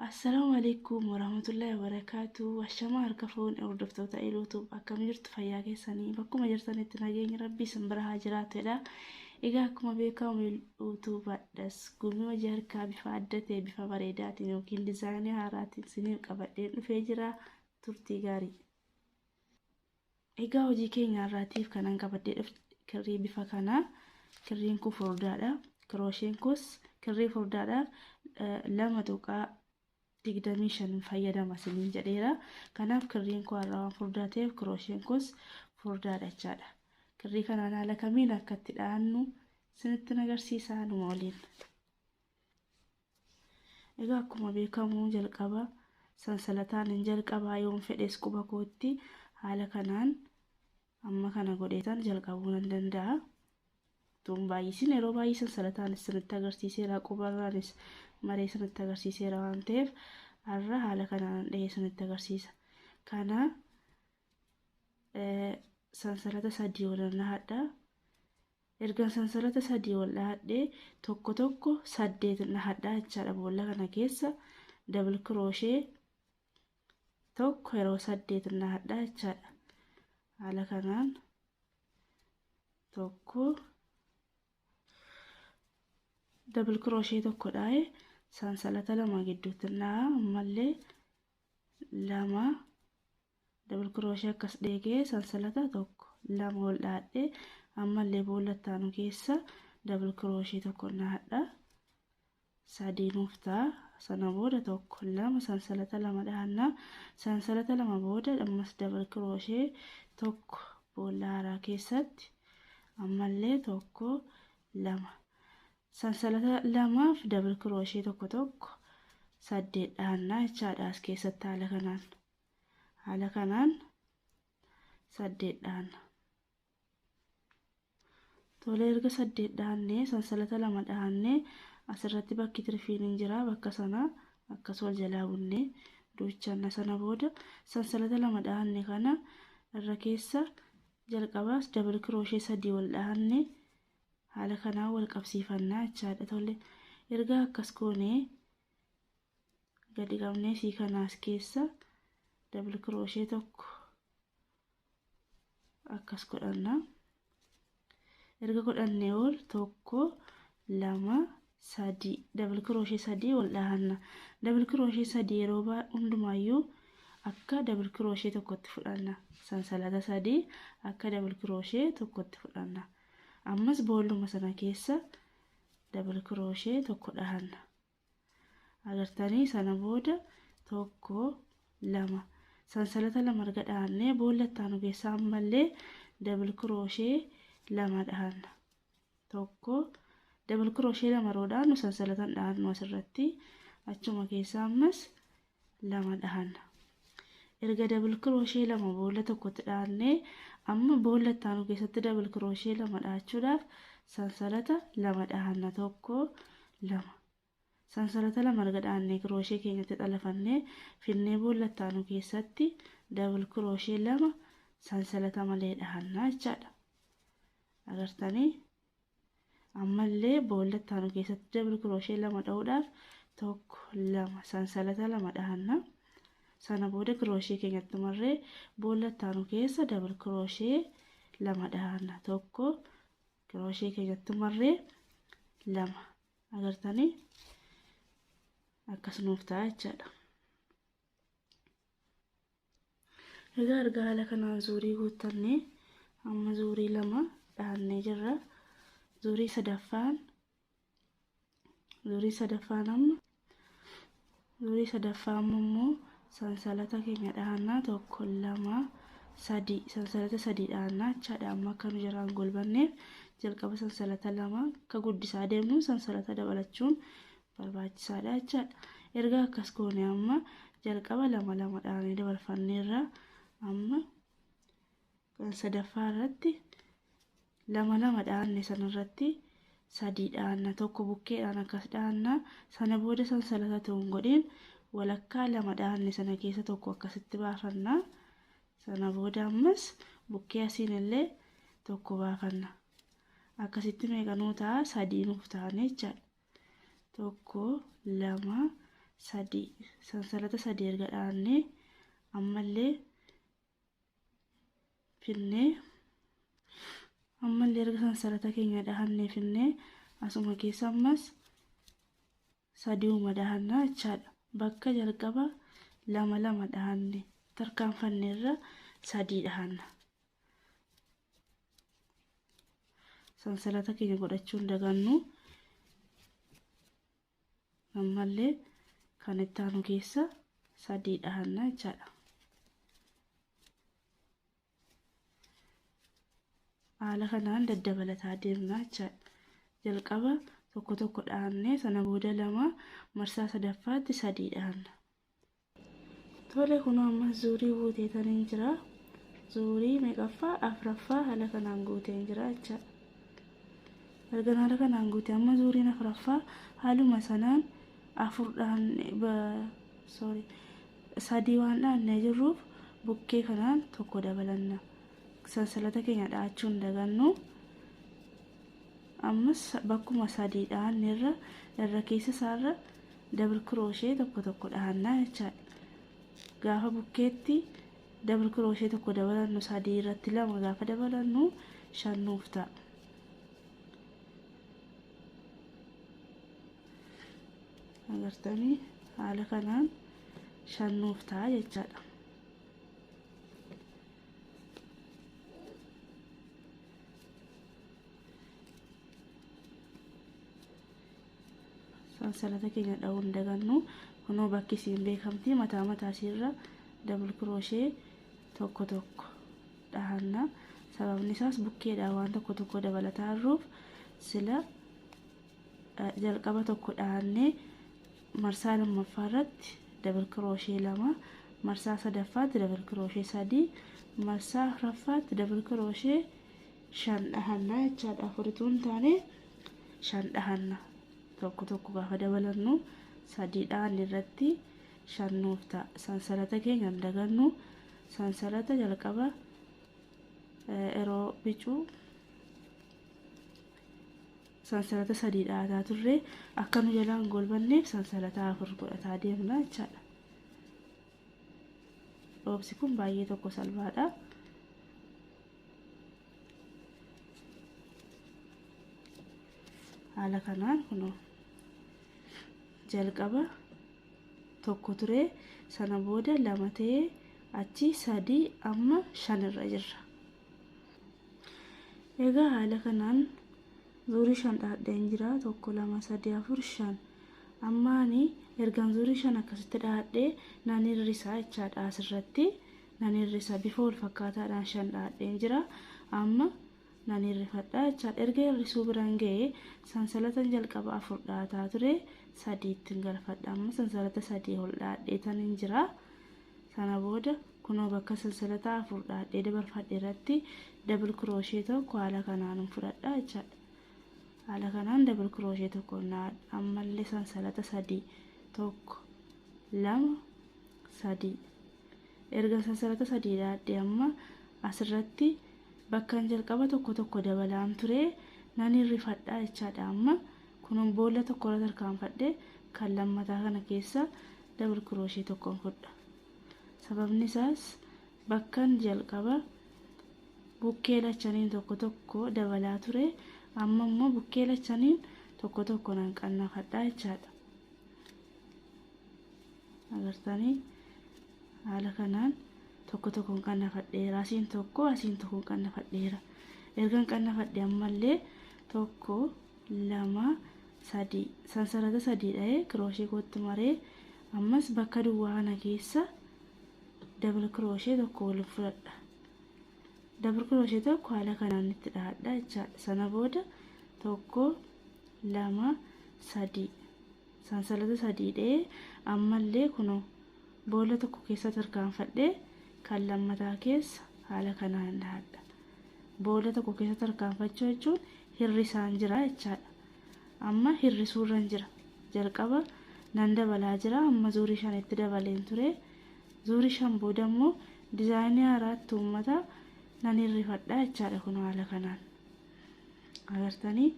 Assalaamu alaikum warahmatullahi wabarakatuh. Washamaa harka fuun hordoftoota YouTube akkam jirtu fayyaa keessanii bakkuma jirtanitti nageenya rabbii isin bira haa jiraatudha. Egaa akkuma beekamu YouTube'dhas gumii hojii harkaa bifa adda ta'e bifa bareedaatiin yookiin diizaayinii haaraatiin isiniif qabadhee dhufee jira. Turtii gaarii. Egaa hojii keenya irraatiif kanan qabadhee dhufe kirrii bifa kanaa. Kirriin kun furdaadha. Kirooshiin kus kirrii furdaadhaaf 2.25 fayyadama isiniin jedheera. Kanaaf kirriin kun har'a waan furdaa ta'eef kirooshiin kus furdaadha jechaadha. Kirrii kanaan haala kamiin akka itti dhaannu isinitti agarsiisa numa waliin. Egaa akkuma beekamu jalqaba sansalataan hin jalqabaa yoon fedhes quba kootti haala kanaan amma kana godheetan jalqabuu nan danda'a. Tuun baay'isin yeroo baay'ee sansalataan isinitti agarsiiseera qubarraanis maree isinitti agarsiiseera waan ta'eef har'a haala kanaan dhahee isinitti agarsiisa. Kana sansalata sadii ol dhahadha. Erga sansalata sadii ol dhahadhee tokko tokko 8 dhahadha jechaadha. Boolla kana keessa double crochet tokko yeroo 8 dhahadha jechaadha. Haala kanaan tokko double crochet tokko dhahe sansalata lama gidduutti dhaha ammallee lama double crochet akkas dheegee sansalata tokko lama ol dhahadhee ammallee boolla ittaanu keessa double crochet tokko dhahadha. Sadii nuuf ta'a. Sana booda tokko lama sansalata lama dhahanna. Sansalata lama booda ammas double crochet tokko boolla haaraa keessatti ammallee tokko lama sansalata lamaaf double crochet tokko tokko 8 dhahanna jechaadha. As keessatti haala kanaan 8 dhahanna. Tolee erga 8 dhahannee sansalata lama dhahannee asirratti bakki tirfiin hin jira. Bakka sana akkas wal jalaa bunnee duuchanna. Sana booda sansalata lama dhahanne kana irra keessa jalqabaas double crochet 3 wal dhahannee haala kanaan wal qabsiifannaa jechaadha. Tolee erga akkas goonee gadi qabnee sii kanaas keessa double crochet tokko akkas godhanna. Erga godhannee ol tokko lama sadii double crochet 3 wal dhahanna. Double crochet 3 yeroo hundumaayyuu akka double crochet tokkotti fudhanna. Sansalata 3 akka double crochet tokkotti fudhanna. Ammas boolluma sana keessa double crochet tokko dhahanna. Agartanii sana booda tokko lama sansalata lama erga dhahannee boolla ittaanu keessa ammallee double crochet lama dhahanna. Tokko double crochet lama yeroo dhahannu sansalata dhahannu asirratti achuma keessa ammas lama dhahanna. Erga double crochet lama boolla tokkotti dhahannee amma boolla ittaanu keessatti double crochet lama dhahachuudhaaf sansalata lama dhahanna. Tokko lama sansalata lama erga dhahannee crochet keenyatti xalafannee finnee boolla ittaanu keessatti double crochet lama sansalata malee dhahanna jechaadha. Agartanii ammallee boolla ittaanu keessatti double crochet lama dhahuudhaaf tokko lama sansalata lama dhahanna. Sana booda crochet keenyatti marree boolla ittaanu keessa double crochet lama dhahanna. Tokko crochet keenyatti marree lama. Agartanii akkas nuuf ta'a jechaadha. Egaa erga haala kanaan zuurii guuttannee amma zuurii lama dhahannee jirra. Zuurii sadaffaan immoo sansalata keenya dhahannaa tokko lama sadii sansalata 3 dhahannaa jechaadha. Amma akka nu jiraan golbanneef jalqaba sansalata lama akka guddisaa deemnu sansalata dabalachuun barbaachisaadha jechaadha. Erga akkas goone amma jalqaba lama dhahanee dabalfanneerra amma kan sadaffaa irratti lama dhahanne sanarratti 3 dhahanna. Tokko bukkeedhaan akkas dhahanna. Sana booda sansalata ta'uun godhin walakkaa lama dhahanne sana keessa tokko akkasitti baafanna. Sana booda ammas bukkee asiin illee tokko baafanna. Akkasitti meeqa nuu ta'a? 3 nuuf ta'anii jechaadha. Tokko lama sadii sansalata sadii erga dhaannee ammallee finnee ammallee erga sansalata keenya dhahannee finnee asuma keessa ammas sadiuma dhahannaa jechaadha. Bakka jalqaba lama lama dhahanne tarkaanfanneerra sadii dhahanna. Sansalata keenya godhachuun dagannu ammallee kan itti aanu keessa sadii dhahanna jechaadha. Haala kanaan daddabalataa deemna jechaadha. Jalqaba tokko tokko dhahannee sana booda lama marsaa sadaffaatti sadii dhahanna. Tole kunoo ammas zuurii guutee taniin jira. Zuurii meeqaffaa? Afuraffaa haala kanaan guuteen jira jechaadha. Erga haala kanaan guutee amma zuuriin afuraffaa haaluma sanaan afur dhahannee sadii waan dhahannee jirruuf bukkee kanaan tokko dabalanna. Sansalata keenya dhahachuun dagannu ammas bakkuma sadii dhahanneerra irra keessa isaarra dabal kirooshee tokko tokko dhahannaa jechaadha. Gaafa bukkeetti dabal kirooshee tokko dabalannu sadii irratti lama gaafa dabalannu 5 nuuf ta'a. Agartanii haala kanaan 5 nuuf ta'a jechaadha. Sansalata keenya dhahuun dagannu kunoo bakki isiin beekamti mataa mataa isiirra dabal kirooshee tokko tokko dhahanna. Sababni isaas bukkeedhaan waan tokko tokko dabalataa jirruuf sila jalqaba tokko dhahannee marsaa lammaffaa irratti dabal kirooshee 2 marsaa sadaffaatti dabal kirooshee 3 marsaa afuraffaatti dabal kirooshee 5 dhahanna jechaadha. Afurituu hin taane 5 dhahanna. Tokko tokko gaafa dabalannu sadii dhahanne irratti 5 nuuf ta'a. Sansalata keenya hin dagannu. Sansalata jalqaba yeroo bicuu sansalata sadii dhahataa turre akka nu jalaan golbanneef sansalata 4 godhataa deemna jechaadha. Dhoobsi kun baay'ee tokko salphaadha. Haala kanaan kunoo jalqaba tokko ture sana booda 2 ta'ee achi 3 amma 5 irra jirra. Egaa haala kanaan zuurii 5 dhahadheen jira. 1 2 3 4 5 ammaani ergaan zuurii 5 akkasitti dhahadhee nan hirrisaa jechaadha. Asirratti nan hirrisaa bifa wal fakkaataadhaan 5 dhahadheen jira. Amma nan hirrifadha jechaadha. Erga hirrisuu biraan ga'ee sansalata jalqaba 4 dhahataa ture 3 ittiin galfadha. Amma sansalata 3 ol dhahadhee taniin jira. Sana booda kunoo bakka sansalata 4 dhahadhee dabarfadhe irratti dabal kirooshee tokko haala kanaan fudhadha jechaadha. Haala kanaan dabal kirooshee tokko ammallee sansalata 3 1 2 3 erga sansalata 3 dhahadhee amma asirratti bakkaan jalqaba tokko tokko dabalaan ture nan hirrifadha jechaadha. Amma kunuun boolla tokko irra tarkaanfadhe kan lammataa kana keessa dabal kirooshee tokkoon fudha. Sababni isaas bakkaan jalqaba bukkee lachaniin tokko tokko dabalaa ture amma immoo bukkee lachaniin tokko tokko nan qannafadha jechaadha. Agartanii haala kanaan tokko tokko qannafadheera. Asiin tokko qannafadheera. Ergan qannafadhe ammallee 1 2 3 sansalata 3 dhahee kirooshee kootti maree ammas bakka duwwaa kana keessa dabal kirooshee tokko waliin fudhadha. Dabal kirooshee tokko haala kanaan itti dhahadha jechaadha. Sana booda 1 2 3 sansalata 3 dhahee ammallee kunoo boolla tokko keessa tarkaanfadhe kan lammataa keessa haala kanaan dhahadha. Boolla tokko keessa tarkaanfachuu jechuun hirrisaan jira jechaadha. Amma hirrisuurran jira. Jalqaba nan dabalaa jira. Amma zuurii 5 itti dabaleen ture. Zuurii 5 booda immoo dizaayinii haaraatti uummata nan hirrifadha jechaadha. Kun haala kanaan agartanii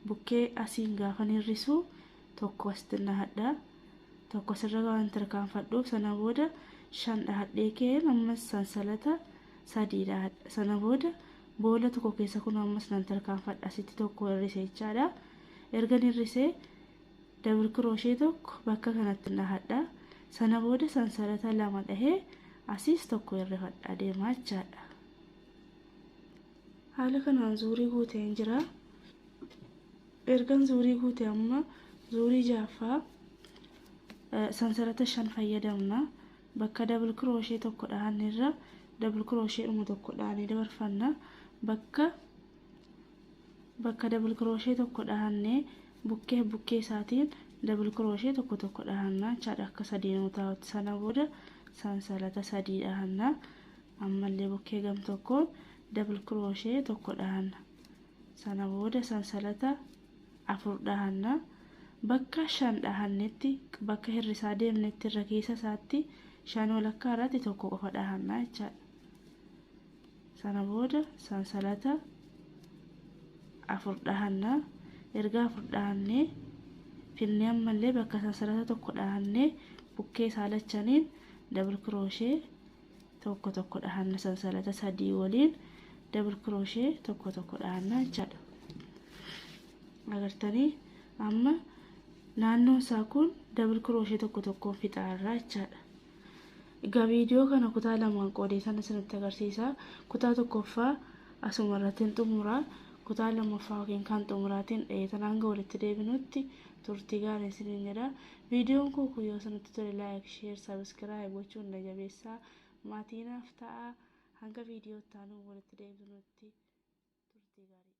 bukkee asiin gaafa hirrisuu tokko asitti dhahadha. tokko sirra waan tarkaanfadhuuf sana booda 5 dhahadhee ka'een ammas sansalata 3 dhahadha. Sana booda boola tokko keessa kun ammas nan tarkaanfadha asitti tokko hir'isee jechaadha. Erga hir'isee double crochet tokko bakka kanatti dhahadha. Sana booda sansalata 2 dhahee asis tokko hir'ifadha deemaa jechaadha. Haala kanaan zuurii guuteen jira. Ergan zuurii guutee amma zuurii jaaffaa sansalata 5 fayyadamna. Bakka double crochet tokko dhahanirra double crochet tokko dhahanee dabarfanna. Bakka double crochet tokko dhahannee bukkee isaatiin double crochet tokko dhahanna jechaadha akka sadiinuu taa'utti. Sana booda sansalata 3 dhahanna. Ammallee bukkee gam tokkoon double crochet tokko dhahanna. Sana booda sansalata 4 dhahanna. Bakka 5 dhahannetti bakka hirrisaa deemnetti irra keessa isaatti 5 walakkaa irratti tokko qofa dhahanna jechaadha. Sana booda sansalata 4 dhahanna. Erga 4 dhahannee finnee ammallee bakka sansalata tokko dhahannee bukkee isaa lachaniin double crochet tokko dhahanna. Sansalata 3 waliin double crochet tokko dhahanna jechaadha. Agartanii amma naannoon isaa kun double crochet tokko fixaarra jechaadha. Egaa viidiyoo kana kutaa lamaan qoodee sana isinitti agarsiisa. Kutaa tokkoffaa asuma irratti xumuraa, kutaa lammaffaa yookiin kan xumuraatiin dheetan hanga walitti deebinutti turtii gaarii isiniin jedha. Viidiyoon kun yoo isinitti tole like, share, subscribe gochuun na jabeessaa. Maatiinaaf ta'a. Hanga viidiyoo itti aanu walitti deebinutti turtii gaarii.